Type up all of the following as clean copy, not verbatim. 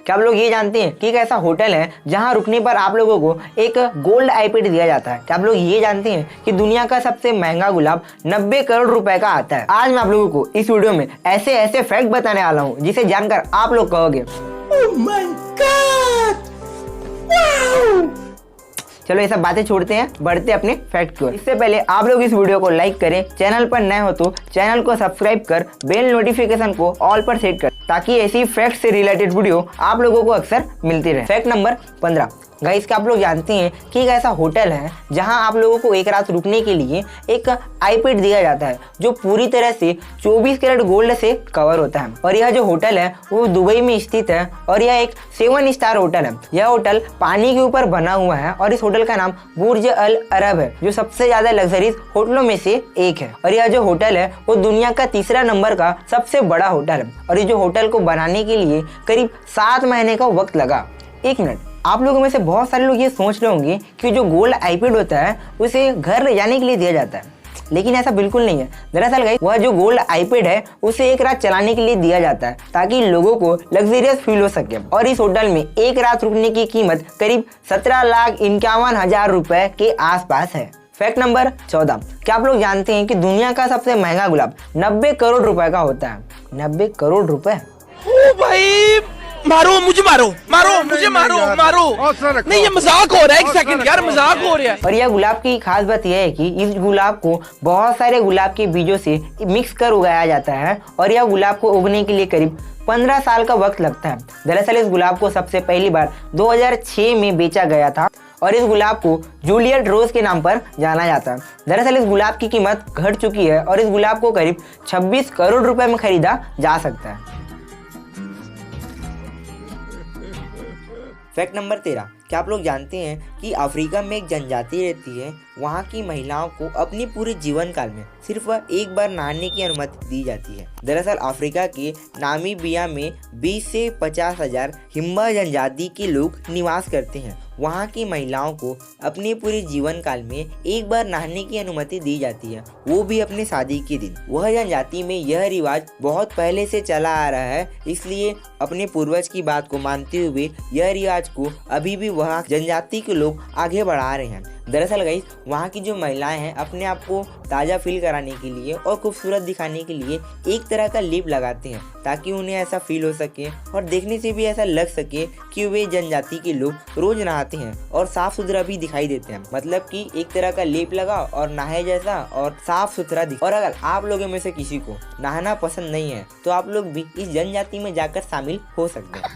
क्या आप लोग ये जानते हैं कि एक ऐसा होटल है जहां रुकने पर आप लोगों को एक गोल्ड आईपैड दिया जाता है। क्या आप लोग ये जानते हैं कि दुनिया का सबसे महंगा गुलाब 90 करोड़ रुपए का आता है। आज मैं आप लोगों को इस वीडियो में ऐसे ऐसे फैक्ट बताने वाला हूँ जिसे जानकर आप लोग कहोगे ओह माय गॉड, वाओ। चलो ये सब बातें छोड़ते हैं, बढ़ते अपने फैक्ट की ओर। इससे पहले आप लोग इस वीडियो को लाइक करें, चैनल पर नए हो तो चैनल को सब्सक्राइब कर बेल नोटिफिकेशन को ऑल पर सेट कर, ताकि ऐसी फैक्ट से रिलेटेड वीडियो आप लोगों को अक्सर मिलती रहे। Fact number 15। गाइस, क्या आप लोग जानते हैं कि एक ऐसा होटल है जहां आप लोगों को एक रात रुकने के लिए एक आईपैड दिया जाता है जो पूरी तरह से 24 कैरेट गोल्ड से कवर होता है। और यह जो होटल है वो दुबई में स्थित है और यह एक 7 स्टार होटल है। यह होटल पानी के ऊपर बना हुआ है और इस होटल का नाम बुर्ज अल अरब है, जो सबसे ज्यादा लग्जरीज होटलों में से एक है। और यह जो होटल है वो दुनिया का तीसरा नंबर का सबसे बड़ा होटल है। और इस जो होटल को बनाने के लिए करीब 7 महीने का वक्त लगा। एक मिनट, आप लोगों में से बहुत सारे लोग ये सोच रहे होंगे कि जो गोल्ड आईपैड होता है उसे घर ले जाने के लिए दिया जाता है, लेकिन ऐसा बिल्कुल नहीं है। दरअसल गाइस, वह जो गोल्ड आईपैड है उसे एक रात चलाने के लिए दिया जाता है ताकि लोगों को लग्जरियस फील हो सके। और इस होटल में एक रात रुकने की कीमत करीब 17,51,000 रुपए के आसपास है। Fact number 14। क्या आप लोग जानते हैं कि दुनिया का सबसे महंगा गुलाब 90 करोड़ रुपए का होता है? 90 करोड़ रुपए। ओ भाई, मारो मुझे, मारो मुझे, मारो नहीं, ये मजाक हो रहा है। एक सेकंड यार, मजाक हो रहा है। और यह गुलाब की खास बात यह है कि इस गुलाब को बहुत सारे गुलाब के बीजों से मिक्स कर उगाया जाता है और यह गुलाब को उगने के लिए करीब 15 साल का वक्त लगता है। दरअसल इस गुलाब को सबसे पहली बार 2006 में बेचा गया था और इस गुलाब को जूलियट रोज के नाम पर जाना जाता है। दरअसल इस गुलाब की कीमत घट चुकी है और इस गुलाब को करीब 26 करोड़ रुपए में खरीदा जा सकता है। Fact number 13। क्या आप लोग जानते हैं कि अफ्रीका में एक जनजाति रहती है, वहाँ की महिलाओं को अपनी पूरे जीवन काल में सिर्फ एक बार नहाने की अनुमति दी जाती है। दरअसल अफ्रीका के नामीबिया में 20 से 50 हजार हिम्बा जनजाति के लोग निवास करते हैं। वहाँ की महिलाओं को अपने पूरे जीवन काल में एक बार नहाने की अनुमति दी जाती है, वो भी अपने शादी के दिन। वह जनजाति में यह रिवाज बहुत पहले से चला आ रहा है, इसलिए अपने पूर्वज की बात को मानते हुए यह रिवाज को अभी भी वह जनजाति के लोग आगे बढ़ा रहे हैं। दरअसल गाइस, वहाँ की जो महिलाएं हैं अपने आप को ताज़ा फील कराने के लिए और खूबसूरत दिखाने के लिए एक तरह का लिप लगाते हैं ताकि उन्हें ऐसा फील हो सके और देखने से भी ऐसा लग सके कि वे जनजाति के लोग रोज नहाते हैं और साफ सुथरा भी दिखाई देते हैं। मतलब कि एक तरह का लेप लगाओ और नहाए जैसा और साफ सुथरा दिख। और अगर आप लोगों में से किसी को नहाना पसंद नहीं है तो आप लोग भी इस जनजाति में जाकर शामिल हो सकते हैं।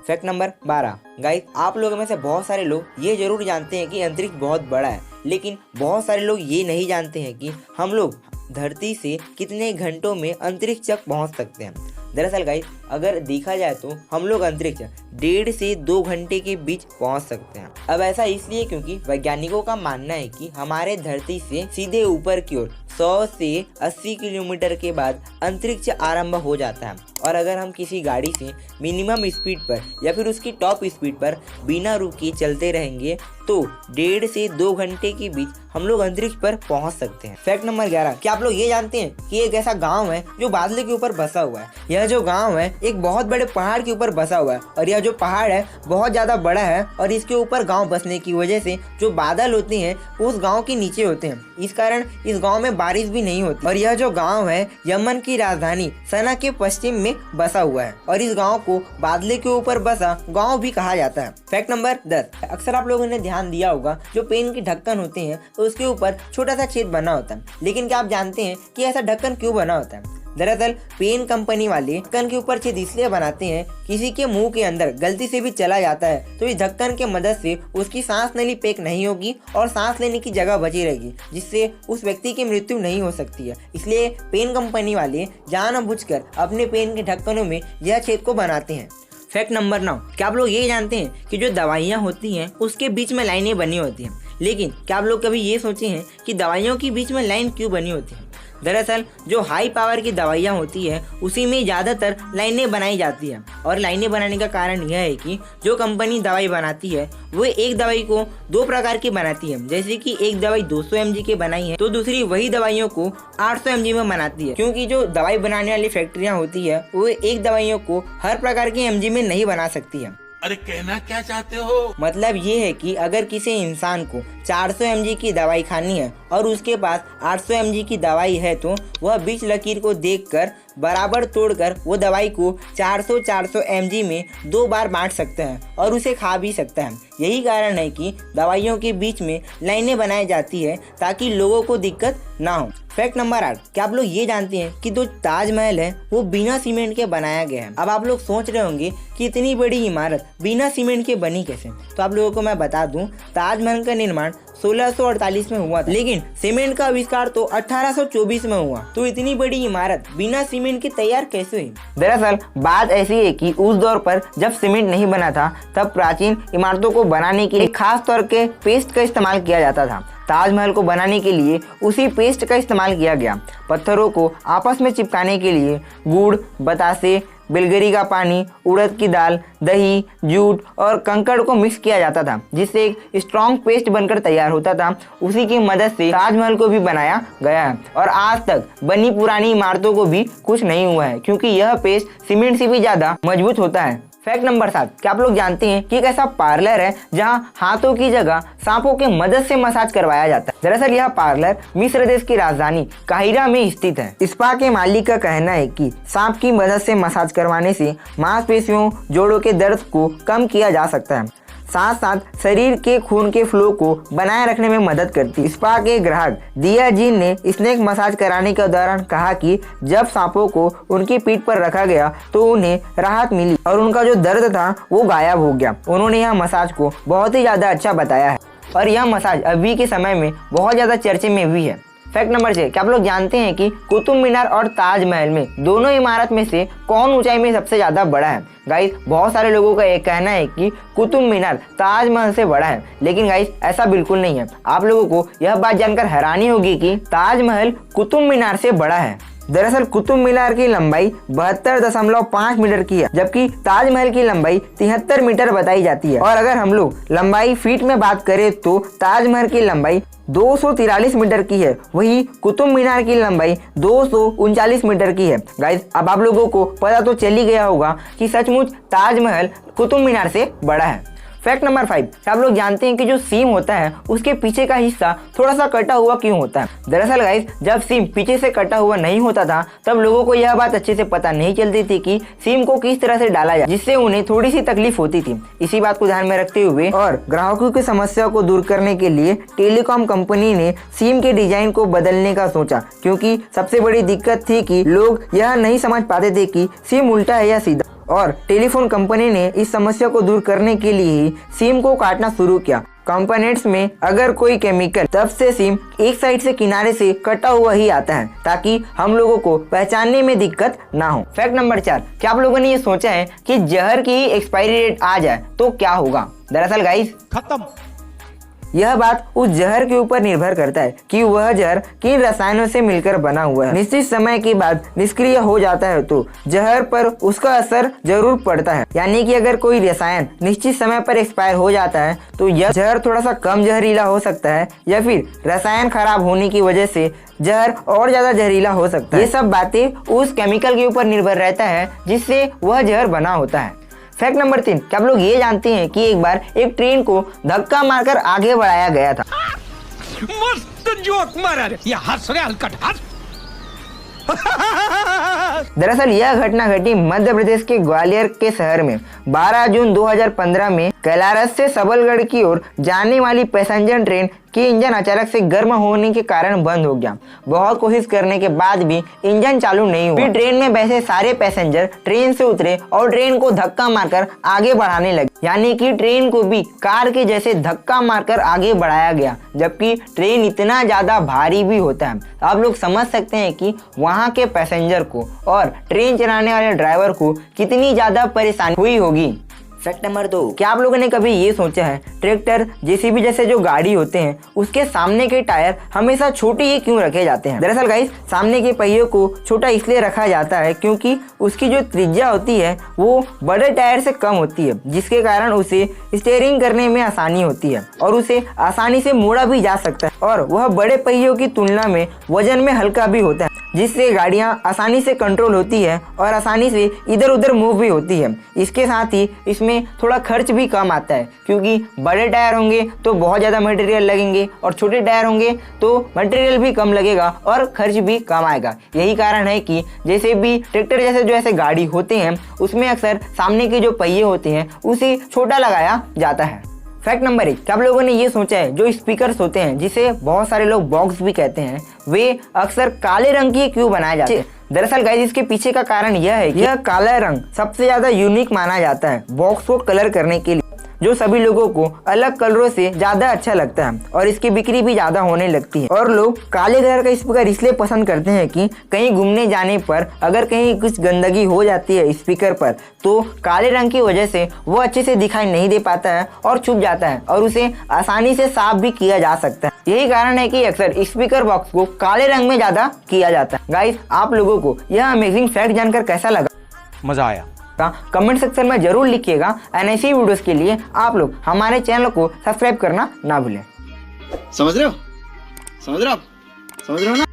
Fact number 12। गाइस, आप लोगों में से बहुत सारे लोग ये जरूर जानते हैं कि अंतरिक्ष बहुत बड़ा है, लेकिन बहुत सारे लोग ये नहीं जानते हैं कि हम लोग धरती से कितने घंटों में अंतरिक्ष तक पहुंच सकते हैं। दरअसल गाइस, अगर देखा जाए तो हम लोग अंतरिक्ष 1.5 से 2 घंटे के बीच पहुंच सकते हैं। अब ऐसा इसलिए क्योंकि वैज्ञानिकों का मानना है कि हमारे धरती से सीधे ऊपर की ओर 100 से 80 किलोमीटर के बाद अंतरिक्ष आरंभ हो जाता है। और अगर हम किसी गाड़ी से मिनिमम स्पीड पर या फिर उसकी टॉप स्पीड पर बिना रुके चलते रहेंगे तो 1.5 से 2 घंटे के बीच हम लोग अंतरिक्ष पर पहुंच सकते हैं। Fact number 11। क्या आप लोग ये जानते हैं कि एक ऐसा गांव है जो बादल के ऊपर बसा हुआ है? यह जो गांव है एक बहुत बड़े पहाड़ के ऊपर बसा हुआ है और यह जो पहाड़ है बहुत ज्यादा बड़ा है और इसके ऊपर गांव बसने की वजह से जो बादल होते हैं उस गांव के नीचे होते हैं। इस कारण इस गांव में बारिश भी नहीं होती। और यह जो गांव है यमन की राजधानी सना के पश्चिम में बसा हुआ है और इस गांव को बादले के ऊपर बसा गांव भी कहा जाता है। Fact number 10। अक्सर आप लोगों ने ध्यान दिया होगा जो पेन के ढक्कन होते हैं तो उसके ऊपर छोटा सा छेद बना होता है, लेकिन क्या आप जानते हैं कि ऐसा ढक्कन क्यों बना होता है? दरअसल पेन कंपनी वाले ढक्कन के ऊपर छेद इसलिए बनाते हैं, किसी के मुंह के अंदर गलती से भी चला जाता है तो इस ढक्कन के मदद से उसकी सांस नली पैक नहीं होगी और सांस लेने की जगह बची रहेगी, जिससे उस व्यक्ति की मृत्यु नहीं हो सकती है। इसलिए पेन कंपनी वाले जानबूझकर अपने पेन के ढक्कनों में यह छेद को बनाते हैं। Fact number 9। क्या आप लोग ये जानते हैं कि जो दवाइयाँ होती हैं उसके बीच में लाइनें बनी होती हैं, लेकिन क्या आप लोग कभी ये सोचे हैं कि दवाइयों के बीच में लाइन क्यों बनी होती है? दरअसल जो हाई पावर की दवाइयाँ होती है उसी में ज़्यादातर लाइनें बनाई जाती है, और लाइनें बनाने का कारण यह है कि जो कंपनी दवाई बनाती है वो एक दवाई को दो प्रकार की बनाती है। जैसे कि एक दवाई 200 mg के बनाई है तो दूसरी वही दवाइयों को 800 mg में बनाती है, क्योंकि जो दवाई बनाने वाली फैक्ट्रियाँ होती है वो एक दवाइयों को हर प्रकार की mg में नहीं बना सकती है। अरे कहना क्या चाहते हो? मतलब ये है कि अगर किसी इंसान को 400 mg की दवाई खानी है और उसके पास 800 mg की दवाई है तो वह बीच लकीर को देखकर बराबर तोड़कर वो दवाई को 400 mg में 2 बार बांट सकता है और उसे खा भी सकता है। यही कारण है कि दवाइयों के बीच में लाइनें बनाई जाती है ताकि लोगों को दिक्कत ना हो। फैक्ट नंबर 8, क्या आप लोग ये जानते हैं कि जो ताजमहल है वो बिना सीमेंट के बनाया गया है। अब आप लोग सोच रहे होंगे कि इतनी बड़ी इमारत बिना सीमेंट के बनी कैसे, तो आप लोगों को मैं बता दूं ताजमहल का निर्माण 1648 में हुआ था, लेकिन सीमेंट का आविष्कार तो 1824 में हुआ। तो इतनी बड़ी इमारत बिना सीमेंट के तैयार कैसे हुई? दरअसल बात ऐसी है कि उस दौर पर जब सीमेंट नहीं बना था तब प्राचीन इमारतों को बनाने के लिए खास तौर के पेस्ट का इस्तेमाल किया जाता था। ताजमहल को बनाने के लिए उसी पेस्ट का इस्तेमाल किया गया। पत्थरों को आपस में चिपकाने के लिए गुड़, बतासे, बिलगरी का पानी, उड़द की दाल, दही, जूट और कंकड़ को मिक्स किया जाता था, जिससे एक स्ट्रॉन्ग पेस्ट बनकर तैयार होता था। उसी की मदद से ताजमहल को भी बनाया गया है और आज तक बनी पुरानी इमारतों को भी कुछ नहीं हुआ है, क्योंकि यह पेस्ट सीमेंट से भी ज्यादा मजबूत होता है। फैक्ट नंबर 7, क्या आप लोग जानते हैं कि एक ऐसा पार्लर है जहां हाथों की जगह सांपों के मदद से मसाज करवाया जाता है। दरअसल यह पार्लर मिस्र देश की राजधानी काहिरा में स्थित है। स्पा के मालिक का कहना है कि सांप की मदद से मसाज करवाने से मांसपेशियों, जोड़ों के दर्द को कम किया जा सकता है, साथ साथ शरीर के खून के फ्लो को बनाए रखने में मदद करती है। स्पा के ग्राहक दिया जीन ने स्नेक मसाज कराने के दौरान कहा कि जब सांपों को उनकी पीठ पर रखा गया तो उन्हें राहत मिली और उनका जो दर्द था वो गायब हो गया। उन्होंने यह मसाज को बहुत ही ज्यादा अच्छा बताया है और यह मसाज अभी के समय में बहुत ज्यादा चर्चे में भी है। फैक्ट नंबर 6, क्या आप लोग जानते हैं कि कुतुब मीनार और ताजमहल में दोनों इमारत में से कौन ऊंचाई में सबसे ज्यादा बड़ा है? गाइस, बहुत सारे लोगों का एक कहना है कि कुतुब मीनार ताजमहल से बड़ा है, लेकिन गाइस ऐसा बिल्कुल नहीं है। आप लोगों को यह बात जानकर हैरानी होगी कि ताजमहल कुतुब मीनार से बड़ा है। दरअसल कुतुब मीनार की लंबाई 72.5 मीटर की है, जबकि ताजमहल की लंबाई 73 मीटर बताई जाती है। और अगर हम लोग लंबाई फीट में बात करें तो ताजमहल की लंबाई 243 मीटर की है, वही कुतुब मीनार की लंबाई 239 मीटर की है। गाइस, अब आप लोगों को पता तो चल ही गया होगा कि सचमुच ताजमहल कुतुब मीनार से बड़ा है। फैक्ट नंबर 5, आप लोग जानते हैं कि जो सीम होता है उसके पीछे का हिस्सा थोड़ा सा कटा हुआ क्यों होता है? दरअसल गाइस, जब सीम पीछे से कटा हुआ नहीं होता था तब लोगों को यह बात अच्छे से पता नहीं चलती थी कि सीम को किस तरह से डाला जाए, जिससे उन्हें थोड़ी सी तकलीफ होती थी। इसी बात को ध्यान में रखते हुए और ग्राहकों की समस्या को दूर करने के लिए टेलीकॉम कंपनी ने सीम के डिजाइन को बदलने का सोचा, क्योंकि सबसे बड़ी दिक्कत थी कि लोग यह नहीं समझ पाते थे कि सीम उल्टा है या सीधा। और टेलीफोन कंपनी ने इस समस्या को दूर करने के लिए ही सिम को काटना शुरू किया। कंपोनेंट्स में अगर कोई केमिकल, तब से सिम एक साइड से किनारे से कटा हुआ ही आता है ताकि हम लोगों को पहचानने में दिक्कत ना हो। फैक्ट नंबर 4, क्या आप लोगों ने ये सोचा है कि जहर की एक्सपायरी डेट आ जाए तो क्या होगा? दरअसल गाइस, खत्म। यह बात उस जहर के ऊपर निर्भर करता है कि वह जहर किन रसायनों से मिलकर बना हुआ है। निश्चित समय के बाद निष्क्रिय हो जाता है तो जहर पर उसका असर जरूर पड़ता है। यानी कि अगर कोई रसायन निश्चित समय पर एक्सपायर हो जाता है तो यह जहर थोड़ा सा कम जहरीला हो सकता है, या फिर रसायन खराब होने की वजह से जहर और ज्यादा जहरीला हो सकता है। ये सब बातें उस केमिकल के ऊपर निर्भर रहता है जिससे वह जहर बना होता है। फैक्ट नंबर 3, क्या आप लोग ये जानते हैं कि एक बार एक ट्रेन को धक्का मारकर आगे बढ़ाया गया था? मस्त जोक मारा रे, ये हंस रे हलकट हंस। दरअसल यह घटना घटी मध्य प्रदेश के ग्वालियर के शहर में 12 जून 2015 में कैलारस से सबलगढ़ की ओर जाने वाली पैसेंजर ट्रेन की इंजन अचानक से गर्म होने के कारण बंद हो गया। बहुत कोशिश करने के बाद भी इंजन चालू नहीं हुआ। फिर ट्रेन में बैठे सारे पैसेंजर ट्रेन से उतरे और ट्रेन को धक्का मारकर आगे बढ़ाने लगे, यानी कि ट्रेन को भी कार के जैसे धक्का मारकर आगे बढ़ाया गया, जबकि ट्रेन इतना ज्यादा भारी भी होता है। आप लोग समझ सकते हैं कि वहाँ के पैसेंजर को और ट्रेन चलाने वाले ड्राइवर को कितनी ज्यादा परेशानी हुई होगी। फैक्ट नंबर 2, क्या आप लोगों ने कभी ये सोचा है ट्रैक्टर जेसीबी जैसे जो गाड़ी होते हैं उसके सामने के टायर हमेशा छोटे ही क्यों रखे जाते हैं? दरअसल गाइस, सामने के पहियों को छोटा इसलिए रखा जाता है क्योंकि उसकी जो त्रिज्या होती है वो बड़े टायर से कम होती है, जिसके कारण उसे स्टीयरिंग करने में आसानी होती है और उसे आसानी से मोड़ा भी जा सकता है और वह बड़े पहियों की तुलना में वजन में हल्का भी होता है, जिससे गाड़ियां आसानी से कंट्रोल होती है और आसानी से इधर उधर मूव भी होती है। इसके साथ ही इसमें थोड़ा खर्च भी कम आता है क्योंकि बड़े टायर होंगे तो बहुत ज़्यादा मटेरियल लगेंगे और छोटे टायर होंगे तो मटेरियल भी कम लगेगा और खर्च भी कम आएगा। यही कारण है कि जैसे भी ट्रैक्टर जैसे जो ऐसे गाड़ी होते हैं उसमें अक्सर सामने के जो पहिए होते हैं उसे छोटा लगाया जाता है। फैक्ट नंबर 1, क्या आप लोगों ने ये सोचा है जो स्पीकर्स होते हैं जिसे बहुत सारे लोग बॉक्स भी कहते हैं वे अक्सर काले रंग की क्यों बनाए जाते हैं? दरअसल गाइस, इसके पीछे का कारण यह है कि यह काला रंग सबसे ज्यादा यूनिक माना जाता है बॉक्स को कलर करने के लिए, जो सभी लोगों को अलग कलरों से ज्यादा अच्छा लगता है और इसकी बिक्री भी ज्यादा होने लगती है। और लोग काले कलर का स्पीकर इसलिए पसंद करते हैं कि कहीं घूमने जाने पर अगर कहीं कुछ गंदगी हो जाती है स्पीकर पर तो काले रंग की वजह से वो अच्छे से दिखाई नहीं दे पाता है और छुप जाता है और उसे आसानी से साफ भी किया जा सकता है। यही कारण है कि अक्सर स्पीकर बॉक्स को काले रंग में ज्यादा किया जाता है। गाइस, आप लोगों को यह अमेजिंग फैक्ट जानकर कैसा लगा? मजा आया? कमेंट सेक्शन में जरूर लिखिएगा। ऐसी वीडियोस के लिए आप लोग हमारे चैनल को सब्सक्राइब करना ना भूलें। समझ रहे हो ना?